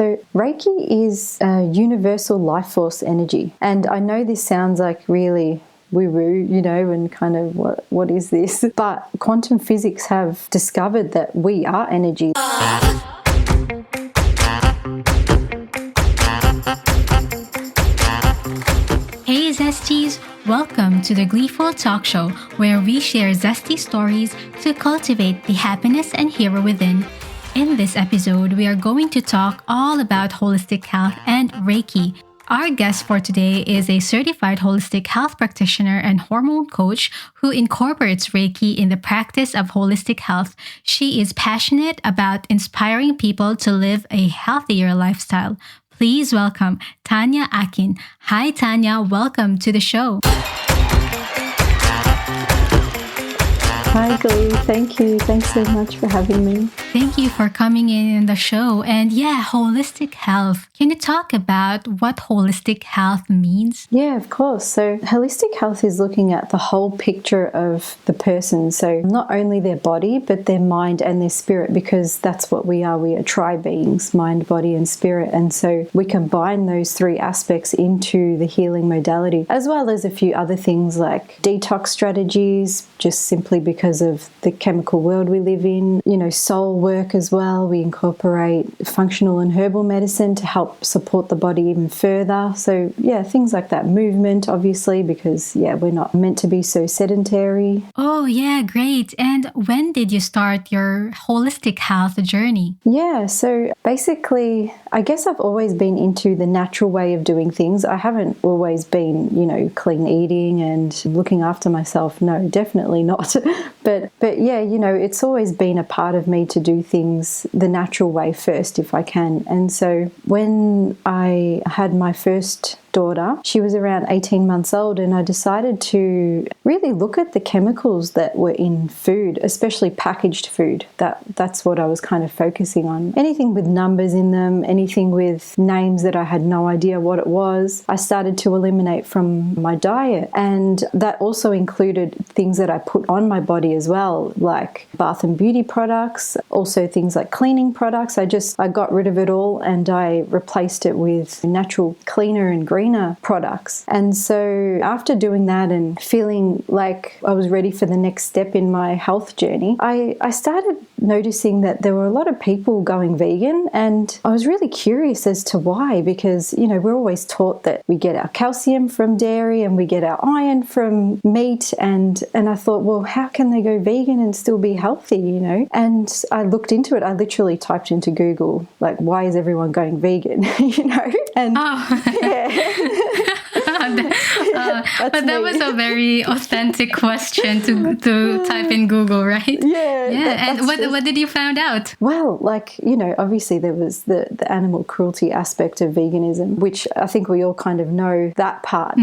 So Reiki is a universal life force energy. And I know this sounds like really woo-woo, and kind of what is this? But quantum physics have discovered that we are energy. Hey Zesties! Welcome to the Gleeful Talkshow, where we share zesty stories to cultivate the happiness and hero within. In this episode, we are going to talk all about holistic health and Reiki. Our guest for today is a certified holistic health practitioner and hormone coach who incorporates Reiki in the practice of holistic health. She is passionate about inspiring people to live a healthier lifestyle. Please welcome Tania Ahkin. Hi Tania, welcome to the show. Hi Glee, thank you. Thanks so much for having me. Thank you for coming in the show. And holistic health. Can you talk about what holistic health means? Yeah, of course. So holistic health is looking at the whole picture of the person. So not only their body, but their mind and their spirit, because that's what we are. We are tri-beings, mind, body, and spirit. And so we combine those three aspects into the healing modality, as well as a few other things like detox strategies, just simply because of the chemical world we live in, soul work as well. We incorporate functional and herbal medicine to help support the body even further. So things like that. Movement, obviously, because we're not meant to be so sedentary. Oh yeah, great. And when did you start your holistic health journey? Yeah, so basically, I guess I've always been into the natural way of doing things. I haven't always been, clean eating and looking after myself. No, definitely not. But it's always been a part of me to do things the natural way first if I can. And so when I had my first daughter, she was around 18 months old, and I decided to really look at the chemicals that were in food, especially packaged food. That's what I was kind of focusing on. Anything with numbers in them, anything with names that I had no idea what it was, I started to eliminate from my diet. And that also included things that I put on my body as well, like bath and beauty products, also things like cleaning products. I got rid of it all and I replaced it with natural, cleaner and greener products. And so after doing that and feeling like I was ready for the next step in my health journey, I started noticing that there were a lot of people going vegan, and I was really curious as to why, because we're always taught that we get our calcium from dairy and we get our iron from meat, and I thought, well, how can they go vegan and still be healthy, And I looked into it. I literally typed into Google, like, why is everyone going vegan, And but that was a very authentic question to type in Google, right? Yeah. And what did you find out? Well, obviously there was the animal cruelty aspect of veganism, which I think we all kind of know that part.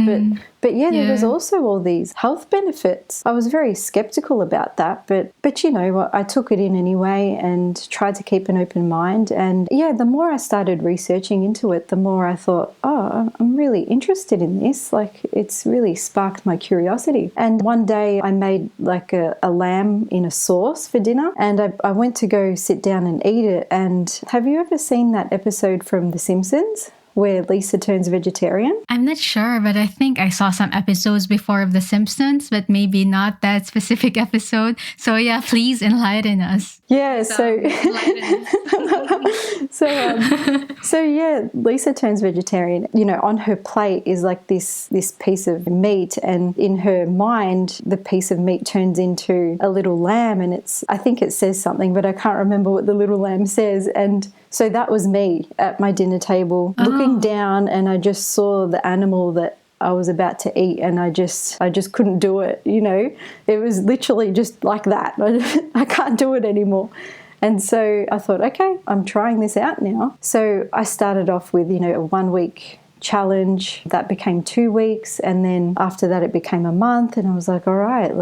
But there was also all these health benefits. I was very skeptical about that, but I took it in anyway and tried to keep an open mind. And the more I started researching into it, the more I thought, oh, I'm really interested in this. Like, it's really sparked my curiosity. And one day I made like a lamb in a sauce for dinner, and I went to go sit down and eat it. And have you ever seen that episode from The Simpsons where Lisa turns vegetarian? I'm not sure, but I think I saw some episodes before of The Simpsons, but maybe not that specific episode. So please enlighten us. Yeah, so Lisa turns vegetarian. On her plate is like this piece of meat, and in her mind, the piece of meat turns into a little lamb, and I think it says something, but I can't remember what the little lamb says. And so that was me at my dinner table, looking down, and I just saw the animal that I was about to eat, and I just couldn't do it. It was literally just like that. I can't do it anymore. And so I thought, okay, I'm trying this out now. So I started off with, a 1 week challenge that became 2 weeks. And then after that, it became a month. And I was like, all right,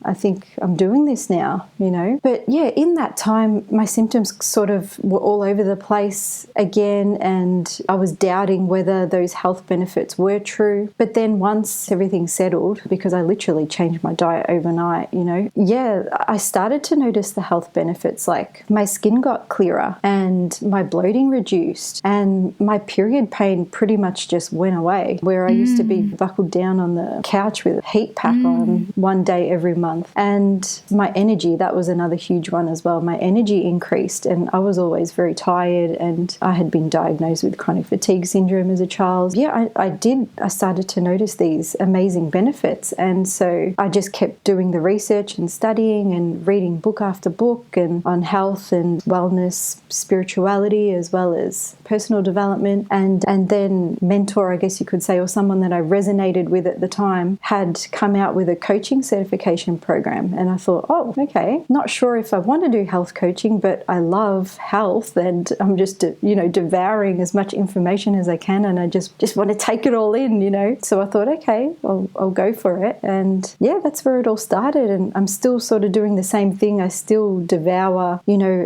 I think I'm doing this now, But yeah, in that time, my symptoms sort of were all over the place again, and I was doubting whether those health benefits were true. But then once everything settled, because I literally changed my diet overnight, I started to notice the health benefits. Like my skin got clearer and my bloating reduced and my period pain pretty much just went away, where I used to be buckled down on the couch with a heat pack on one day every month. And my energy, that was another huge one as well. My energy increased, and I was always very tired, and I had been diagnosed with chronic fatigue syndrome as a child. Yeah, I started to notice these amazing benefits. And so I just kept doing the research and studying and reading book after book and on health and wellness, spirituality, as well as personal development. And then mentor, I guess you could say, or someone that I resonated with at the time, had come out with a coaching certification program. And I thought, oh, okay, not sure if I want to do health coaching, but I love health, and I'm just, devouring as much information as I can, and I just want to take it all in, So I thought, okay, I'll go for it. And yeah, that's where it all started. And I'm still sort of doing the same thing. I still devour,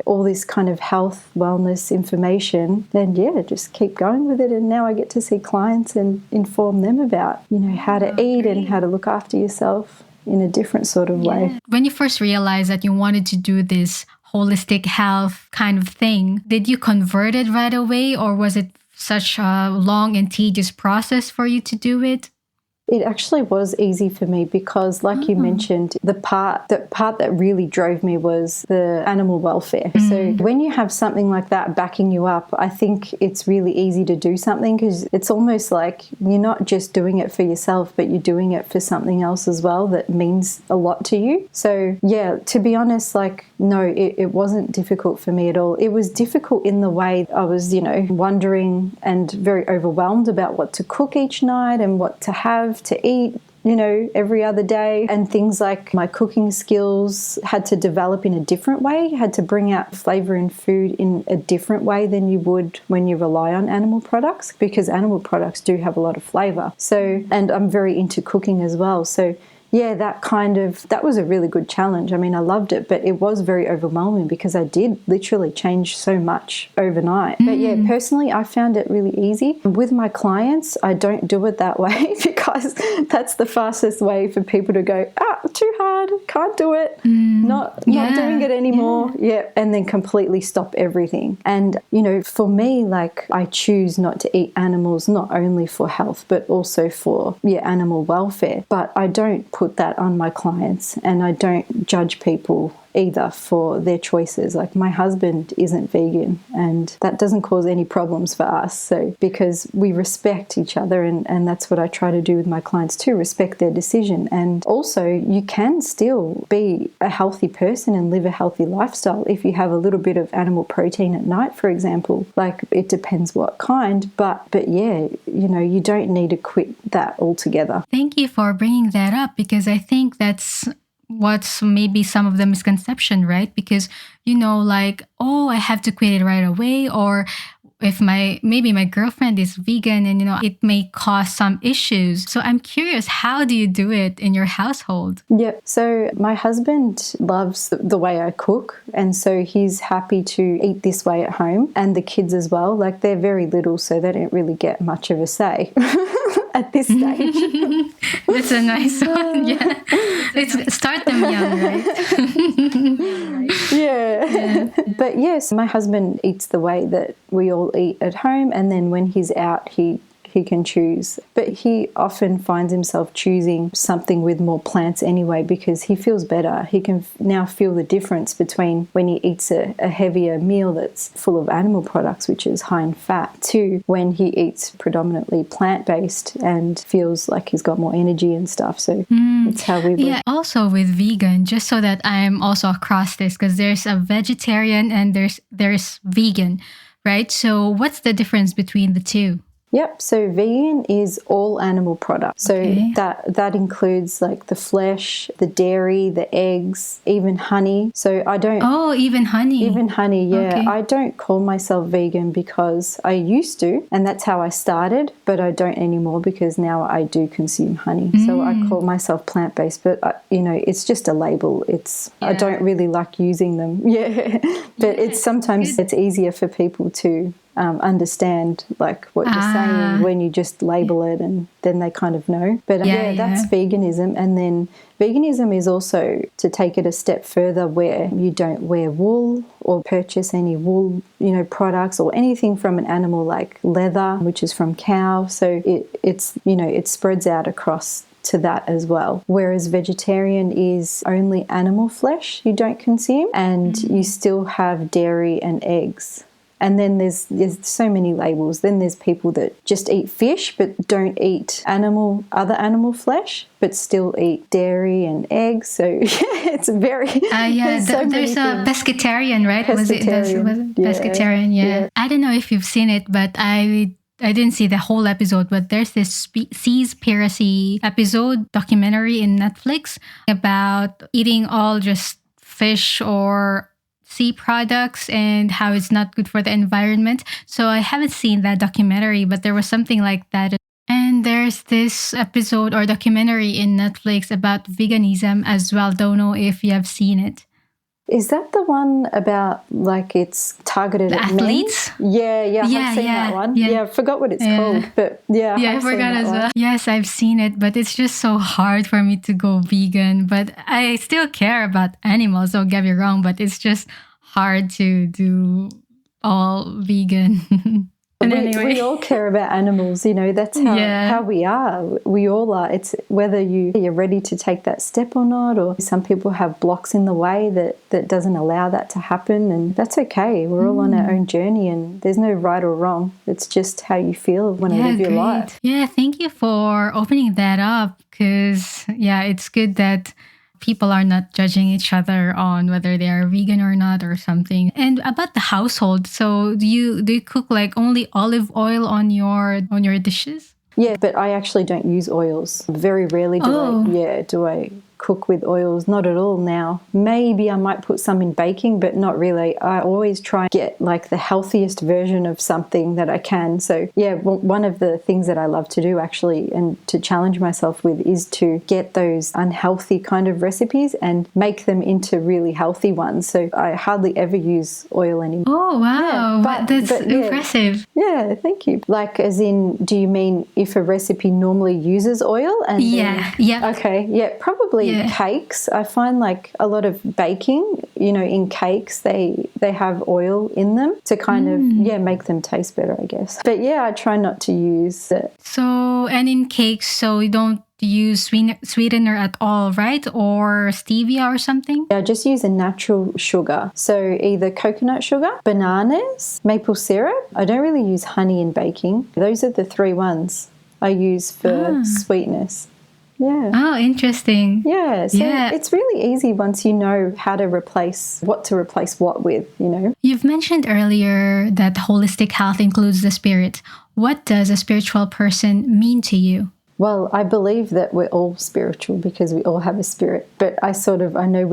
all this kind of health, wellness information, and yeah, just keep going with it. And now I get to see clients and inform them about, how to eat and how to look after yourself in a different sort of way. When you first realized that you wanted to do this holistic health kind of thing, did you convert it right away, or was it such a long and tedious process for you to do it? It actually was easy for me because, like you mentioned, the part that really drove me was the animal welfare. So when you have something like that backing you up, I think it's really easy to do something, because it's almost like you're not just doing it for yourself, but you're doing it for something else as well that means a lot to you. So yeah, to be honest, no, it wasn't difficult for me at all. It was difficult in the way I was, wondering and very overwhelmed about what to cook each night and what to have to eat, every other day. And things like my cooking skills had to develop in a different way, had to bring out flavor in food in a different way than you would when you rely on animal products, because animal products do have a lot of flavor. So, and I'm very into cooking as well. So yeah, that was a really good challenge. I mean, I loved it, but it was very overwhelming because I did literally change so much overnight. But yeah, personally, I found it really easy. With my clients, I don't do it that way because that's the fastest way for people to go, too hard, can't do it, not doing it anymore. Yeah, and then completely stop everything. And, for me, I choose not to eat animals, not only for health, but also for, animal welfare. But I don't put that on my clients, and I don't judge people either for their choices. Like my husband isn't vegan, and that doesn't cause any problems for us. So because we respect each other, and that's what I try to do with my clients too, respect their decision. And also you can still be a healthy person and live a healthy lifestyle if you have a little bit of animal protein at night, for example. It depends what kind, but yeah, you don't need to quit that altogether. Thank you for bringing that up, because I think that's what's maybe some of the misconception, right? Because, I have to quit it right away, or if maybe my girlfriend is vegan and, it may cause some issues. So I'm curious, how do you do it in your household? Yeah. So my husband loves the way I cook. And so he's happy to eat this way at home. And the kids as well. They're very little, so they don't really get much of a say at this stage. That's a nice one. Yeah. Let's start them young, right? Yeah. But yes, my husband eats the way that we all eat at home, and then when he's out, he can choose. But he often finds himself choosing something with more plants anyway, because he feels better. He can now feel the difference between when he eats a heavier meal that's full of animal products, which is high in fat, to when he eats predominantly plant-based and feels like he's got more energy and stuff. So it's how we live. Yeah, also with vegan, just so that I'm also across this, because there's a vegetarian and there's vegan, right? So what's the difference between the two? Yep. So vegan is all animal products. So that includes like the flesh, the dairy, the eggs, even honey. So I don't. Oh, even honey. Even honey, yeah. Okay. I don't call myself vegan because I used to, and that's how I started, but I don't anymore because now I do consume honey. So I call myself plant-based, but it's just a label. I don't really like using them. Yeah. But it's easier for people to understand like what you're saying when you just label it, and then they kind of know. But that's veganism. And then veganism is also to take it a step further, where you don't wear wool or purchase any wool, products or anything from an animal, like leather, which is from cow. So it spreads out across to that as well. Whereas vegetarian is only animal flesh you don't consume, and you still have dairy and eggs. And then there's so many labels. Then there's people that just eat fish but don't eat other animal flesh, but still eat dairy and eggs. So it's very there's a pescatarian, right? Pescatarian. Was it pescatarian? Yeah. I don't know if you've seen it, but I didn't see the whole episode, but there's this Seaspiracy episode documentary in Netflix about eating all just fish or sea products and how it's not good for the environment. So I haven't seen that documentary, but there was something like that. And there's this episode or documentary in Netflix about veganism as well. Don't know if you have seen it. Is that the one about like it's targeted the at athletes? Men? Yeah, I've seen that one. Yeah, I forgot what it's called, but I forgot as well. Yes, I've seen it, but it's just so hard for me to go vegan. But I still care about animals, don't get me wrong, but it's just hard to do all vegan. We all care about animals, that's how we are. We all are. It's whether you're ready to take that step or not, or some people have blocks in the way that doesn't allow that to happen, and that's okay. We're all on our own journey, and there's no right or wrong. It's just how you feel when you live your life. Yeah, thank you for opening that up, because it's good that people are not judging each other on whether they are vegan or not or something. And about the household, so do you cook like only olive oil on your dishes? Yeah, but I actually don't use oils. Very rarely do I cook with oils. Not at all now. Maybe I might put some in baking, but not really. I always try and get like the healthiest version of something that I can. So one of the things that I love to do actually, and to challenge myself with, is to get those unhealthy kind of recipes and make them into really healthy ones. So I hardly ever use oil anymore. Oh, wow. That's impressive. Yeah, thank you. Like, as in, do you mean if a recipe normally uses oil? And Okay. Yeah, probably cakes. I find like a lot of baking, in cakes, they have oil in them to kind of, make them taste better, I guess. But I try not to use it. So, and in cakes, so you don't use sweetener at all, right? Or stevia or something? I just use a natural sugar. So either coconut sugar, bananas, maple syrup. I don't really use honey in baking. Those are the three ones I use for sweetness. Yeah. Oh, interesting. Yeah. So it's really easy once you know how to replace what with, You've mentioned earlier that holistic health includes the spirit. What does a spiritual person mean to you? Well, I believe that we're all spiritual because we all have a spirit, but I know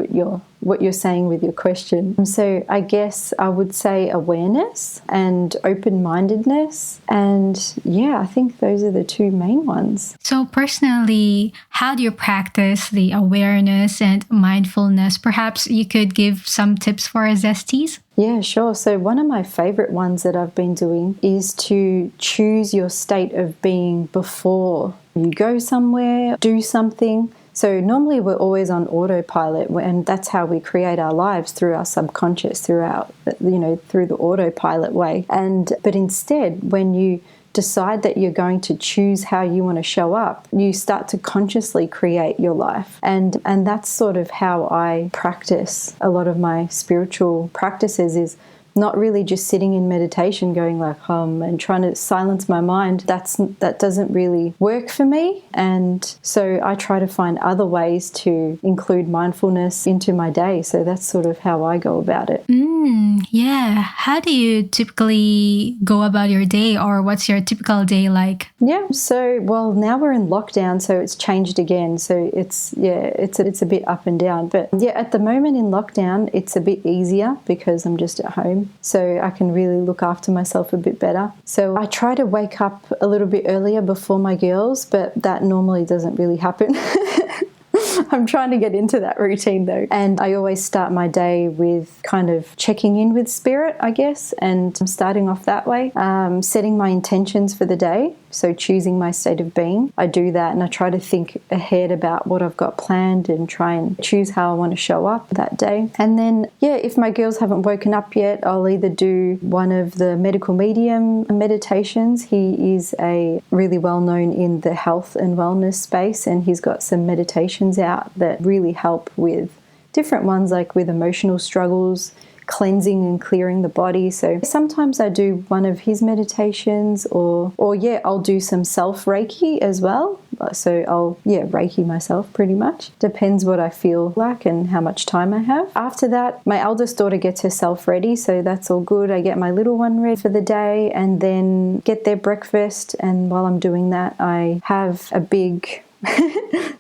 what you're saying with your question. So I guess I would say awareness and open-mindedness, and I think those are the two main ones. So personally, how do you practice the awareness and mindfulness? Perhaps you could give some tips for our Zesties? Yeah, sure. So one of my favorite ones that I've been doing is to choose your state of being before you go somewhere, do something. So normally we're always on autopilot, and that's how we create our lives, through our subconscious, through the autopilot way. But instead, when you decide that you're going to choose how you want to show up, you start to consciously create your life. And that's sort of how I practice a lot of my spiritual practices, is not really just sitting in meditation going like hum and trying to silence my mind. That doesn't really work for me. And so I try to find other ways to include mindfulness into my day. So that's sort of how I go about it. Yeah. How do you typically go about your day, or what's your typical day like? Yeah. So, well, now we're in lockdown, so it's changed again. So it's a bit up and down. But yeah, at the moment in lockdown, it's a bit easier because I'm just at home. So I can really look after myself a bit better. So I try to wake up a little bit earlier before my girls, but that normally doesn't really happen. I'm trying to get into that routine though. And I always start my day with kind of checking in with spirit, I guess, and I'm starting off that way, setting my intentions for the day. So choosing my state of being, I do that, and I try to think ahead about what I've got planned and try and choose how I want to show up that day. And then, yeah, if my girls haven't woken up yet, I'll either do one of the medical medium meditations. He is a really well known in the health and wellness space, and he's got some meditations out that really help with different ones, like with emotional struggles, cleansing and clearing the body. So sometimes I do one of his meditations, or I'll do some self Reiki as well. So I'll Reiki myself pretty much. Depends what I feel like and how much time I have. After that, my eldest daughter gets herself ready, so that's all good. I get my little one ready for the day and then get their breakfast. And while I'm doing that, I have a big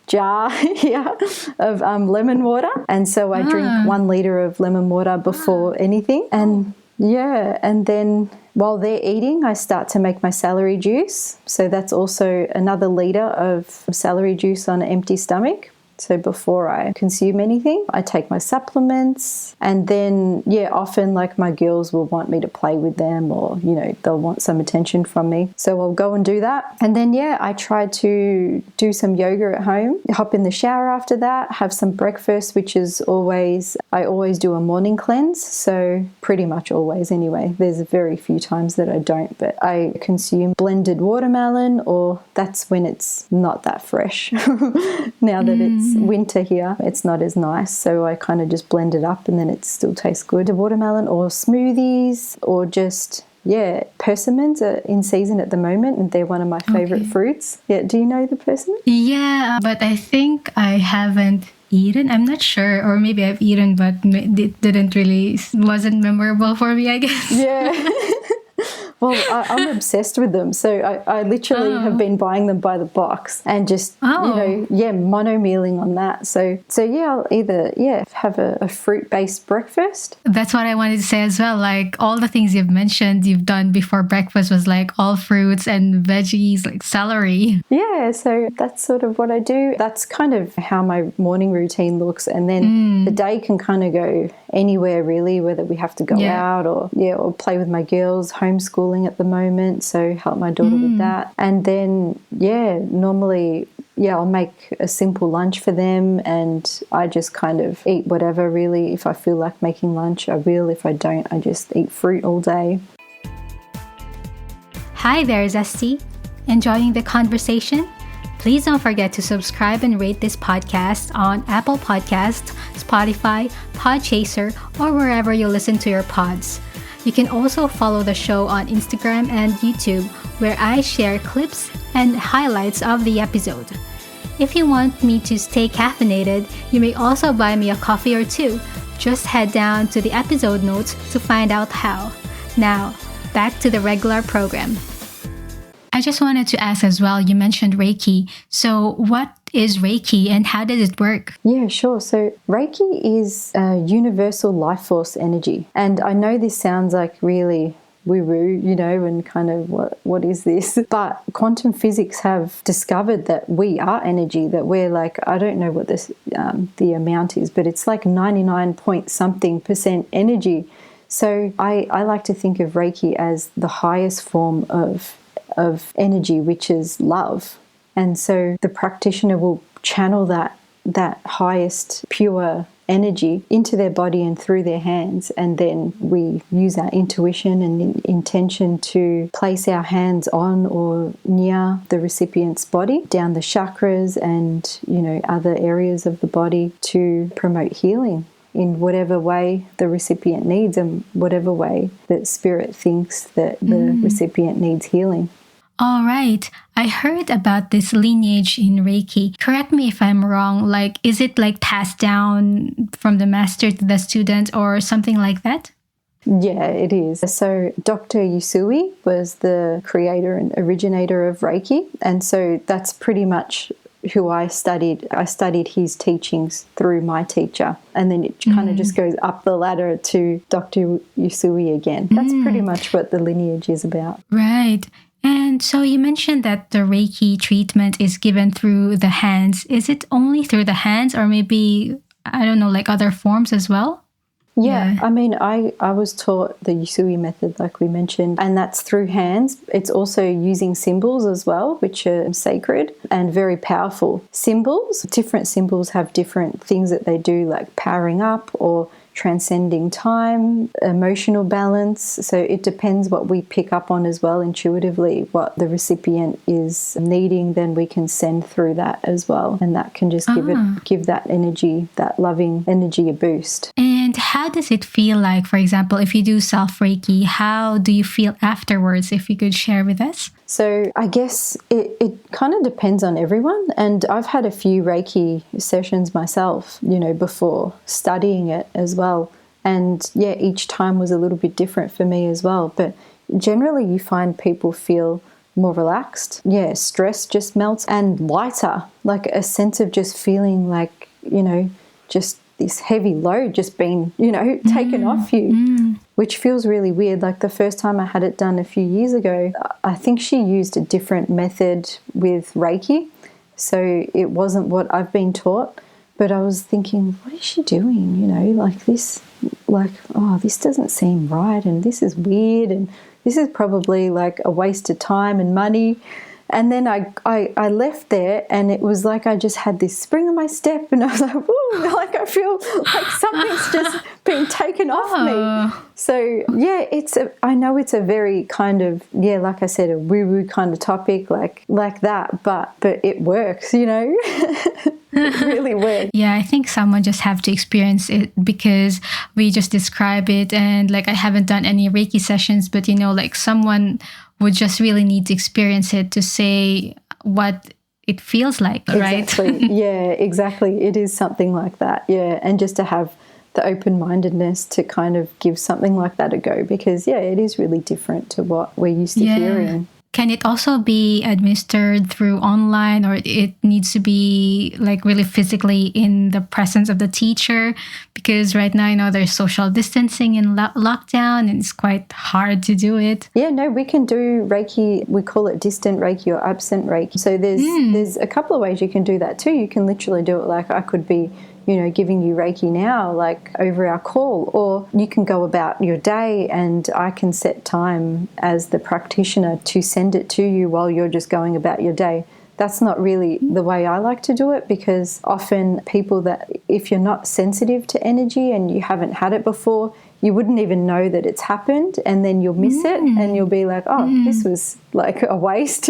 jar here of lemon water, and so I drink 1 liter of lemon water before anything. And and then while they're eating, I start to make my celery juice. So that's also another liter of celery juice on an empty stomach. So before I consume anything, I take my supplements, and then, often like my girls will want me to play with them, or, they'll want some attention from me. So I'll go and do that. And then, I try to do some yoga at home, hop in the shower after that, have some breakfast, which is I always do a morning cleanse. So pretty much always anyway. There's very few times that I don't, but I consume blended watermelon, or that's when it's not that fresh. Now that it's winter here, it's not as nice, so I kind of just blend it up and then it still tastes good. The watermelon, or smoothies, or just persimmons are in season at the moment, and they're one of my favorite fruits. Do you know the persimmon? But I think I haven't eaten. I'm not sure, or maybe I've eaten, but it wasn't memorable for me, I guess. Well, I'm obsessed with them. So I literally have been buying them by the box and just, mono-mealing on that. So I'll either, have a fruit-based breakfast. That's what I wanted to say as well. Like all the things you've mentioned you've done before breakfast was like all fruits and veggies, like celery. Yeah, so that's sort of what I do. That's kind of how my morning routine looks. And then the day can kind of go anywhere really, whether we have to go out or play with my girls, homeschooling at the moment, so help my daughter with that. And then normally I'll make a simple lunch for them, and I just kind of eat whatever really. If I feel like making lunch, I will. If I don't, I just eat fruit all day. Hi there, Zestie. Enjoying the conversation? Please don't forget to subscribe and rate this podcast on Apple Podcasts, Spotify, Podchaser, or wherever you listen to your pods. You can also follow the show on Instagram and YouTube, where I share clips and highlights of the episode. If you want me to stay caffeinated, you may also buy me a coffee or two. Just head down to the episode notes to find out how. Now, back to the regular program. I just wanted to ask as well, you mentioned Reiki. So what is Reiki and how does it work? Yeah, sure. So Reiki is a universal life force energy. And I know this sounds like really woo-woo, and kind of what is this? But quantum physics have discovered that we are energy, that we're like, I don't know what this the amount is, but it's like 99.something% energy. So I like to think of Reiki as the highest form of energy, which is love. And so the practitioner will channel that highest pure energy into their body and through their hands, and then we use our intuition and intention to place our hands on or near the recipient's body, down the chakras and other areas of the body to promote healing. in whatever way the recipient needs and whatever way that spirit thinks that the recipient needs healing. All right. I heard about this lineage in Reiki. Correct me if I'm wrong. Like, is it like passed down from the master to the student or something like that? Yeah, it is. So Dr. Usui was the creator and originator of Reiki. And so that's pretty much who I studied. I studied his teachings through my teacher. And then it kind of just goes up the ladder to Dr. Usui again. That's pretty much what the lineage is about. Right. And so you mentioned that the Reiki treatment is given through the hands. Is it only through the hands or maybe, I don't know, like other forms as well? Yeah, I mean, I was taught the Usui method, like we mentioned, and that's through hands. It's also using symbols as well, which are sacred and very powerful. Symbols, different symbols have different things that they do, like powering up or transcending time, emotional balance. So it depends what we pick up on as well intuitively, what the recipient is needing, then we can send through that as well. And that can just give that energy, that loving energy a boost. And how does it feel like, for example, if you do self-Reiki, how do you feel afterwards, if you could share with us? So I guess it kind of depends on everyone. And I've had a few Reiki sessions myself, before studying it as well. And yeah, each time was a little bit different for me as well. But generally you find people feel more relaxed. Yeah, stress just melts and lighter, like a sense of just feeling like, just this heavy load just being, taken off you, which feels really weird. Like the first time I had it done a few years ago, I think she used a different method with Reiki. So it wasn't what I've been taught, but I was thinking, what is she doing? This doesn't seem right. And this is weird. And this is probably like a waste of time and money. And then I left there and it was like I just had this spring in my step and I was like, woo, like I feel like something's just been taken off me. So yeah, I know it's a very kind of, like I said, a woo-woo kind of topic like that, but it works, It really works. Yeah, I think someone just have to experience it because we just describe it and like I haven't done any Reiki sessions, but like someone would just really need to experience it to say what it feels like, right? Exactly. Yeah, exactly. It is something like that. Yeah. And just to have the open-mindedness to kind of give something like that a go because, it is really different to what we're used to hearing. Can it also be administered through online or it needs to be like really physically in the presence of the teacher? Because right now, there's social distancing and lockdown and it's quite hard to do it. Yeah, no, we can do Reiki. We call it distant Reiki or absent Reiki. So there's a couple of ways you can do that too. You can literally do it like I could be giving you Reiki now, like over our call, or you can go about your day and I can set time as the practitioner to send it to you while you're just going about your day. That's not really the way I like to do it because often people that, if you're not sensitive to energy and you haven't had it before, you wouldn't even know that it's happened and then you'll miss it and you'll be like, this was like a waste.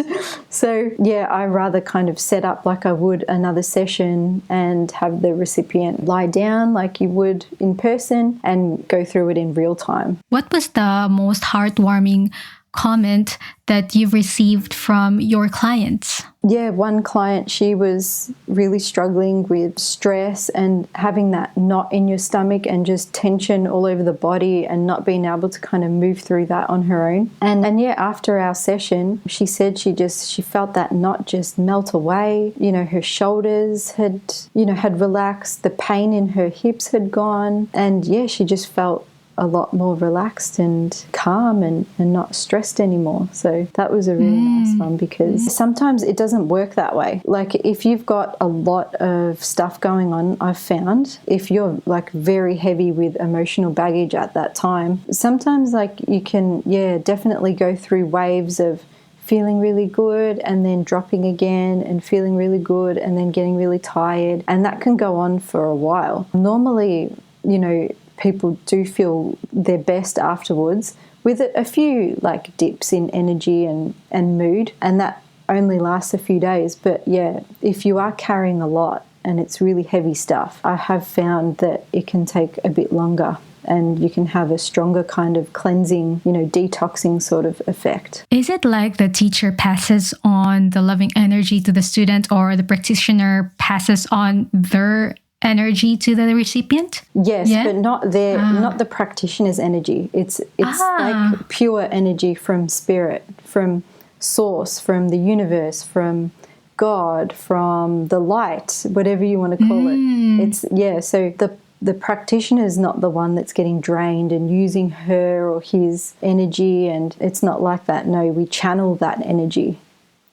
So yeah, I rather kind of set up like I would another session and have the recipient lie down like you would in person and go through it in real time. What was the most heartwarming comment that you've received from your clients? Yeah, one client, she was really struggling with stress and having that knot in your stomach and just tension all over the body and not being able to kind of move through that on her own. And yeah, after our session, she said she felt that knot just melt away. Her shoulders had relaxed, the pain in her hips had gone, and yeah, she just felt a lot more relaxed and calm and not stressed anymore. So that was a really nice one because sometimes it doesn't work that way. Like if you've got a lot of stuff going on, I've found if you're like very heavy with emotional baggage at that time, sometimes like you can, definitely go through waves of feeling really good and then dropping again and feeling really good and then getting really tired. And that can go on for a while. Normally, people do feel their best afterwards with a few like dips in energy and mood, and that only lasts a few days. But yeah, if you are carrying a lot, and it's really heavy stuff, I have found that it can take a bit longer and you can have a stronger kind of cleansing, detoxing sort of effect. Is it like the teacher passes on the loving energy to the student, or the practitioner passes on their energy to the recipient? Yes, but not the practitioner's energy. It's like pure energy from spirit, from source, from the universe, from God, from the light, whatever you want to call it. So the practitioner is not the one that's getting drained and using her or his energy, and it's not like that. No, we channel that energy.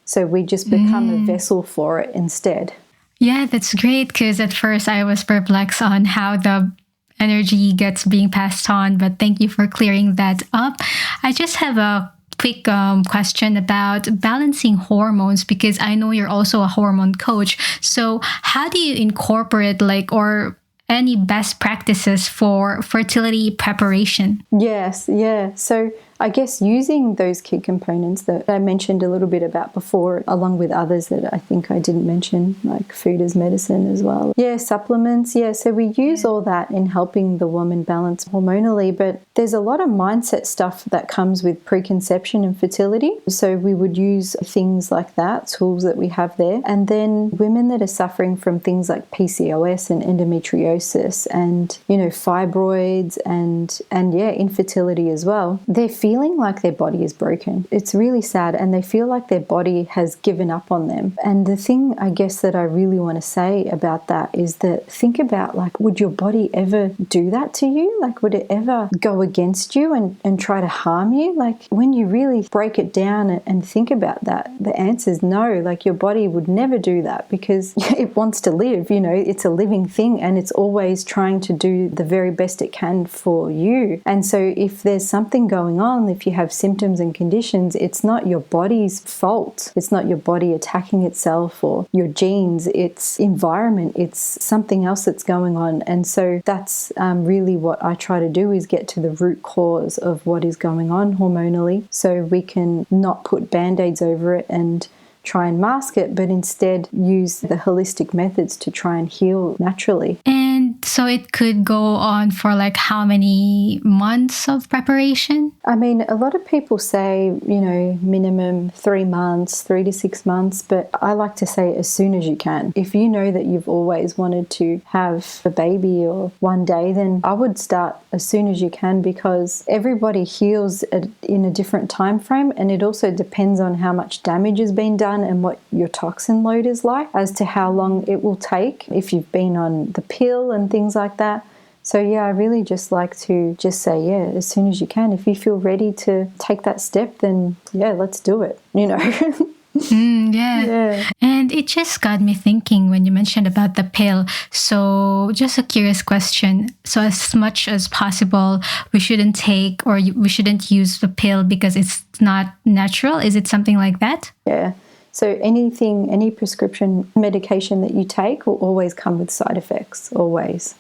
So we just become a vessel for it instead. Yeah, that's great, because at first I was perplexed on how the energy gets being passed on, but thank you for clearing that up. I just have a quick question about balancing hormones, because I know you're also a hormone coach. So how do you incorporate or any best practices for fertility preparation? Yes, yeah. So I guess using those key components that I mentioned a little bit about before, along with others that I think I didn't mention, like food as medicine as well. Yeah, supplements. Yeah, so we use all that in helping the woman balance hormonally, but there's a lot of mindset stuff that comes with preconception and fertility. So we would use things like that, tools that we have there. And then women that are suffering from things like PCOS and endometriosis and, fibroids and infertility as well, they're feeling like their body is broken. It's really sad, and they feel like their body has given up on them. And the thing, I guess, that I really want to say about that is that think about, would your body ever do that to you? Would it ever go against you and try to harm you? When you really break it down and think about that, the answer is no. Your body would never do that, because it wants to live. It's a living thing, and it's always trying to do the very best it can for you. And so if there's something going on, if you have symptoms and conditions, it's not your body's fault. It's not your body attacking itself or your genes. It's environment. It's something else that's going on. And so that's really what I try to do, is get to the root cause of what is going on hormonally, so we can not put band-aids over it and try and mask it, but instead use the holistic methods to try and heal naturally. And so it could go on for how many months of preparation? I mean, a lot of people say, minimum 3 months, 3 to 6 months, but I like to say as soon as you can. If you know that you've always wanted to have a baby or one day, then I would start as soon as you can, because everybody heals in a different time frame, and it also depends on how much damage has been done and what your toxin load is like, as to how long it will take if you've been on the pill and things like that. So yeah, I really just like to just say, as soon as you can. If you feel ready to take that step, then let's do it, Yeah. And it just got me thinking when you mentioned about the pill. So just a curious question. So as much as possible, we shouldn't take, or we shouldn't use the pill because it's not natural. Is it something like that? Yeah. So any prescription medication that you take will always come with side effects, always.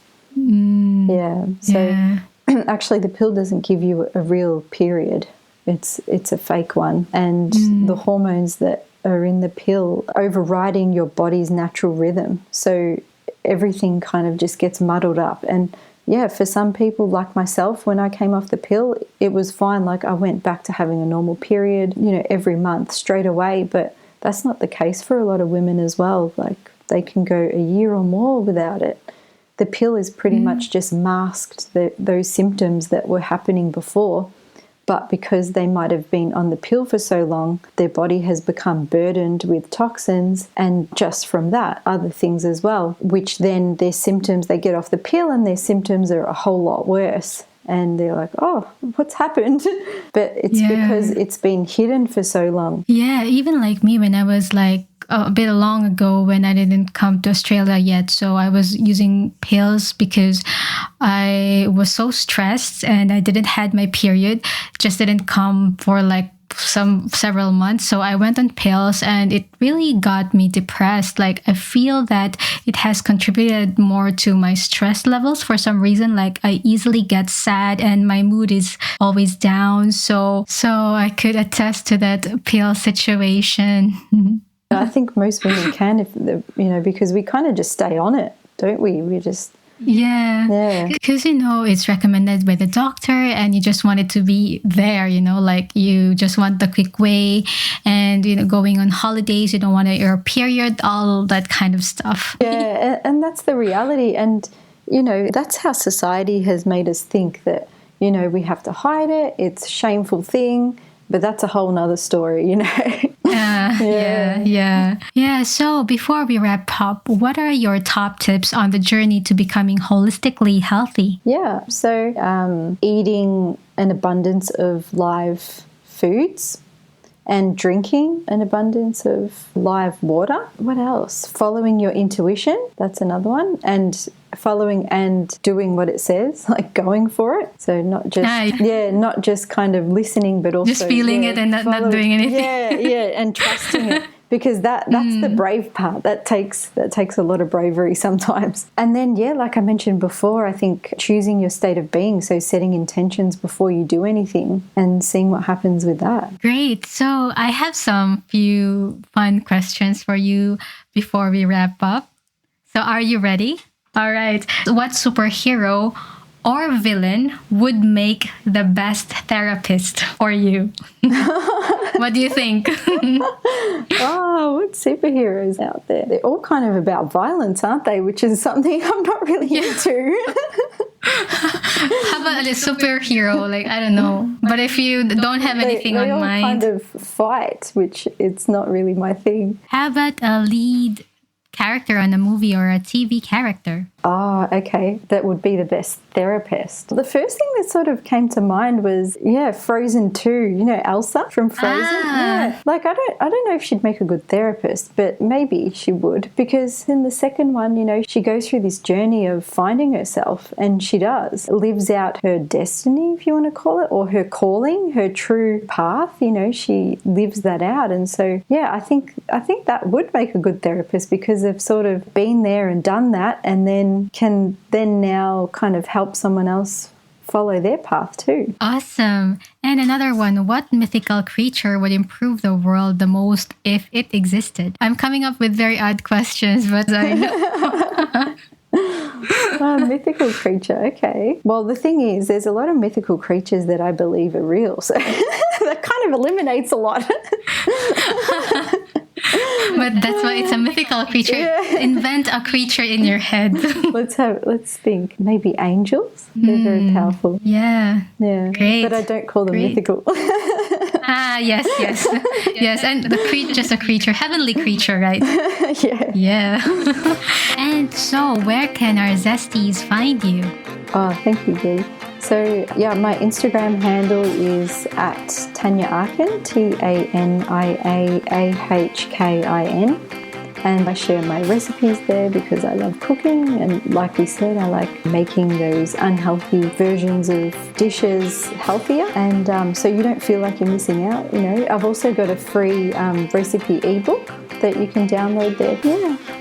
So actually the pill doesn't give you a real period. It's a fake one. And the hormones that are in the pill overriding your body's natural rhythm. So everything kind of just gets muddled up. And for some people like myself, when I came off the pill, it was fine. I went back to having a normal period, every month straight away. But that's not the case for a lot of women as well. They can go a year or more without it. The pill is pretty much just masked those symptoms that were happening before. But because they might have been on the pill for so long, their body has become burdened with toxins, and just from that, other things as well, which then their symptoms, they get off the pill and their symptoms are a whole lot worse. And they're like, oh, what's happened? But it's because it's been hidden for so long. Yeah, even like me, when I was a bit long ago, when I didn't come to Australia yet. So I was using pills because I was so stressed and I didn't had my period, just didn't come for several months. So I went on pills and it really got me depressed. I feel that it has contributed more to my stress levels for some reason. I easily get sad and my mood is always down. So I could attest to that pill situation. I think most women can, if because we kind of just stay on it, don't we? We just yeah. Because it's recommended by the doctor, and you just want it to be there. Like you just want the quick way, and going on holidays, you don't want your period, all that kind of stuff. Yeah, and that's the reality, and that's how society has made us think that we have to hide it. It's a shameful thing. But that's a whole nother story, Yeah. So before we wrap up, what are your top tips on the journey to becoming holistically healthy? Yeah. So eating an abundance of live foods and drinking an abundance of live water. What else? Following your intuition. That's another one. And following and doing what it says, like going for it. So not just kind of listening, but also just feeling it and not doing anything. And trusting it. Because that's the brave part. That takes a lot of bravery sometimes. And then, like I mentioned before, I think choosing your state of being, so setting intentions before you do anything and seeing what happens with that. Great. So I have some few fun questions for you before we wrap up. So are you ready? All right. What superhero or villain would make the best therapist for you? What do you think? What superheroes out there? They're all kind of about violence, aren't they? Which is something I'm not really into. How about a superhero? Like, I don't know. But if you don't have anything on mind. They all kind of fight, which it's not really my thing. How about a lead character on a movie or a TV character? Okay. That would be the best therapist. The first thing that sort of came to mind was, Frozen 2, Elsa from Frozen. Yeah. Like, I don't know if she'd make a good therapist, but maybe she would, because in the second one, she goes through this journey of finding herself, and she lives out her destiny, if you want to call it, or her calling, her true path, she lives that out. And so, I think that would make a good therapist, because they've sort of been there and done that, and then can now kind of help someone else follow their path too. Awesome. And another one, what mythical creature would improve the world the most if it existed? I'm coming up with very odd questions, but I know. Mythical creature, okay. Well, the thing is, there's a lot of mythical creatures that I believe are real, so that kind of eliminates a lot. But that's why it's a mythical creature. Yeah. Invent a creature in your head. Let's think. Maybe angels. They're very powerful. Yeah. Great. But I don't call them mythical. Yes. Yes, and just a creature, heavenly creature, right? Yeah. And so, where can our Zesties find you? Thank you, Glee. So, my Instagram handle is at Tania Ahkin, TaniaAhkin. And I share my recipes there because I love cooking. And like we said, I like making those unhealthy versions of dishes healthier. And so you don't feel like you're missing out. I've also got a free recipe ebook that you can download there.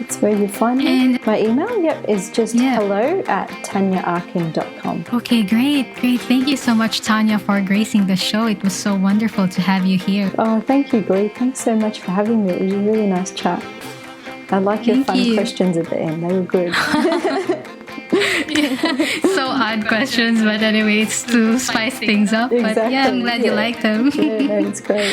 It's where you find me. And my email, is just hello@taniaahkin.com. Okay, great. Thank you so much, Tania, for gracing the show. It was so wonderful to have you here. Oh, thank you, Glee. Thanks so much for having me. It was a really nice chat. I like your fun questions at the end. They were good. So odd questions, but anyway, it's to spice things up. Exactly. But I'm glad you liked them. No, it's great.